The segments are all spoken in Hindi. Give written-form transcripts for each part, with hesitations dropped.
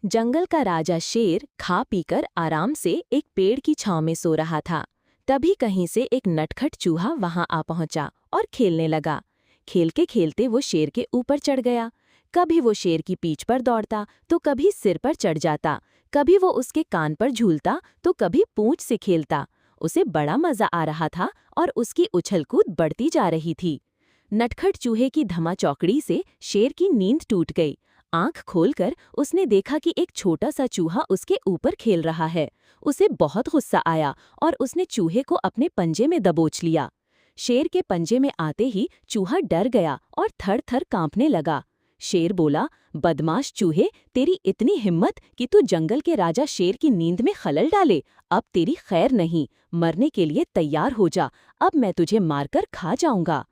जंगल का राजा शेर खा पीकर आराम से एक पेड़ की छांव में सो रहा था। तभी कहीं से एक नटखट चूहा वहां आ पहुंचा और खेलने लगा। खेलते खेलते वो शेर के ऊपर चढ़ गया। कभी वो शेर की पीठ पर दौड़ता तो कभी सिर पर चढ़ जाता। कभी वो उसके कान पर झूलता तो कभी पूंछ से खेलता। उसे बड़ा मजा आ रहा था और उसकी उछल-कूद बढ़ती जा रही थी। नटखट चूहे की धमाचौकड़ी से शेर की नींद टूट गई। आंख खोलकर उसने देखा कि एक छोटा सा चूहा उसके ऊपर खेल रहा है। उसे बहुत गुस्सा आया और उसने चूहे को अपने पंजे में दबोच लिया। शेर के पंजे में आते ही चूहा डर गया और थर-थर कांपने लगा। शेर बोला, बदमाश चूहे, तेरी इतनी हिम्मत कि तू जंगल के राजा शेर की नींद में खलल डाले। अब तेरी खैर नहीं, मरने के लिए तैयार हो जा। अब मैं तुझे मारकर खा जाऊंगा।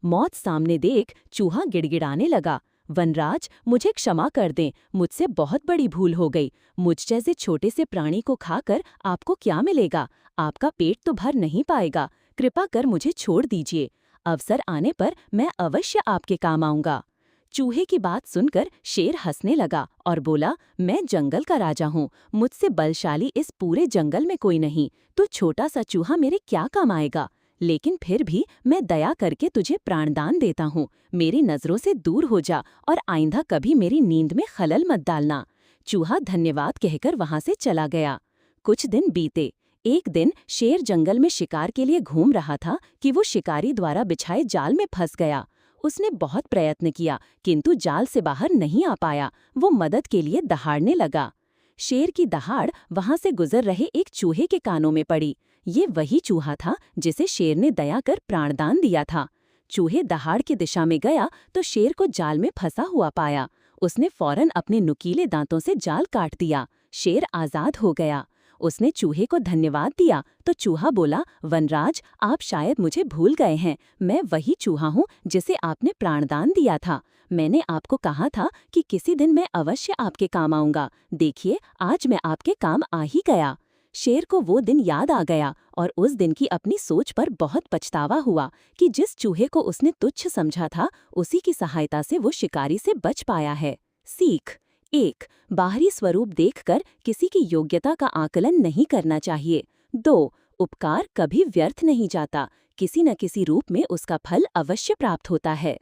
मौत सामने देख चूहा गिड़गिड़ाने लगा। वनराज, मुझे क्षमा कर दें, मुझसे बहुत बड़ी भूल हो गई। मुझ जैसे छोटे से प्राणी को खाकर आपको क्या मिलेगा? आपका पेट तो भर नहीं पाएगा। कृपा कर मुझे छोड़ दीजिए। अवसर आने पर मैं अवश्य आपके काम आऊंगा। चूहे की बात सुनकर शेर हंसने लगा और बोला, मैं जंगल का राजा हूँ। मुझसे बलशाली इस पूरे जंगल में कोई नहीं। तो छोटा सा चूहा मेरे क्या काम आएगा? लेकिन फिर भी मैं दया करके तुझे प्राणदान देता हूँ। मेरी नजरों से दूर हो जा और आइंदा कभी मेरी नींद में खलल मत डालना। चूहा धन्यवाद कहकर वहां से चला गया। कुछ दिन बीते। एक दिन शेर जंगल में शिकार के लिए घूम रहा था कि वो शिकारी द्वारा बिछाए जाल में फंस गया। उसने बहुत प्रयत्न किया किंतु जाल से बाहर नहीं आ पाया। वो मदद के लिए दहाड़ने लगा। शेर की दहाड़ वहां से गुजर रहे एक चूहे के कानों में पड़ी। ये वही चूहा था जिसे शेर ने दया कर प्राणदान दिया था। चूहे दहाड़ की दिशा में गया तो शेर को जाल में फंसा हुआ पाया। उसने फौरन अपने नुकीले दांतों से जाल काट दिया। शेर आजाद हो गया। उसने चूहे को धन्यवाद दिया तो चूहा बोला, वनराज, आप शायद मुझे भूल गए हैं। मैं वही चूहा हूँ जिसे आपने प्राणदान दिया था। मैंने आपको कहा था कि किसी दिन मैं अवश्य आपके काम आऊंगा। देखिए, आज मैं आपके काम आ ही गया। शेर को वो दिन याद आ गया और उस दिन की अपनी सोच पर बहुत पछतावा हुआ कि जिस चूहे को उसने तुच्छ समझा था, उसी की सहायता से वो शिकारी से बच पाया है। सीख 1. बाहरी स्वरूप देखकर किसी की योग्यता का आकलन नहीं करना चाहिए। 2. उपकार कभी व्यर्थ नहीं जाता। किसी न किसी रूप में उसका फल अवश्य प्राप्त होता है।